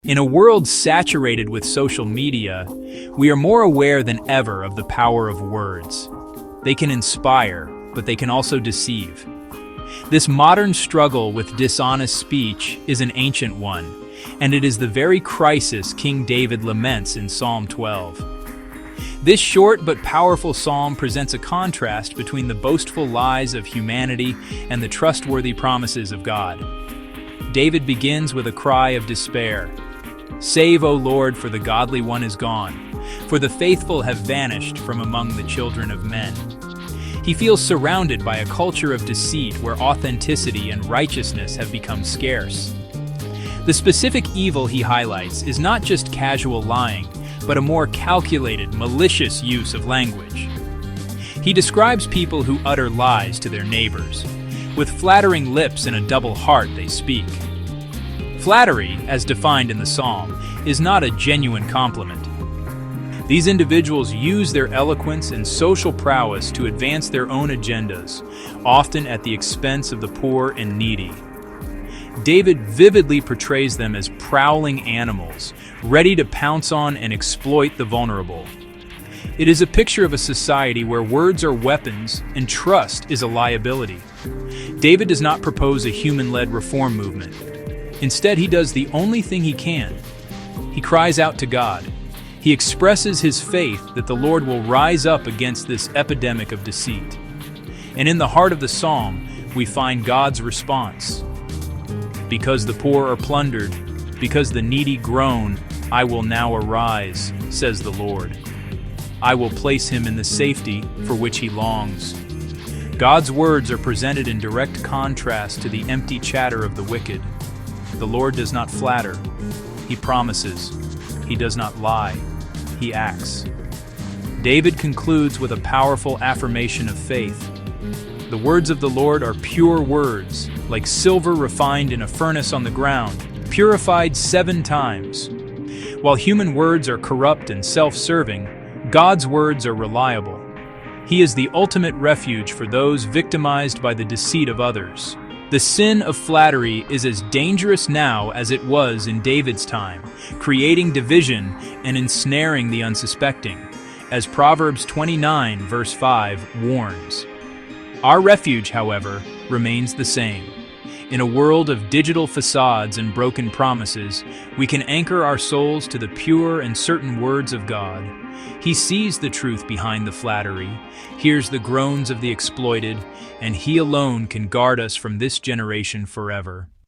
In a world saturated with social media, we are more aware than ever of the power of words. They can inspire, but they can also deceive. This modern struggle with dishonest speech is an ancient one, and it is the very crisis King David laments in Psalm 12. This short but powerful psalm presents a contrast between the boastful lies of humanity and the trustworthy promises of God. David begins with a cry of despair. "Save, O Lord, for the godly one is gone, for the faithful have vanished from among the children of men." He feels surrounded by a culture of deceit where authenticity and righteousness have become scarce. The specific evil he highlights is not just casual lying, but a more calculated, malicious use of language. He describes people who utter lies to their neighbors. With flattering lips and a double heart they speak. Flattery, as defined in the psalm, is not a genuine compliment. These individuals use their eloquence and social prowess to advance their own agendas, often at the expense of the poor and needy. David vividly portrays them as prowling animals, ready to pounce on and exploit the vulnerable. It is a picture of a society where words are weapons and trust is a liability. David does not propose a human-led reform movement. Instead, he does the only thing he can. He cries out to God. He expresses his faith that the Lord will rise up against this epidemic of deceit. And in the heart of the psalm, we find God's response. "Because the poor are plundered, because the needy groan, I will now arise, says the Lord. I will place him in the safety for which he longs." God's words are presented in direct contrast to the empty chatter of the wicked. The Lord does not flatter. He promises. He does not lie. He acts. David concludes with a powerful affirmation of faith. "The words of the Lord are pure words, like silver refined in a furnace on the ground, purified 7 times." While human words are corrupt and self-serving, God's words are reliable. He is the ultimate refuge for those victimized by the deceit of others. The sin of flattery is as dangerous now as it was in David's time, creating division and ensnaring the unsuspecting, as Proverbs 29 verse 5 warns. Our refuge, however, remains the same. In a world of digital facades and broken promises, we can anchor our souls to the pure and certain words of God. He sees the truth behind the flattery, hears the groans of the exploited, and He alone can guard us from this generation forever.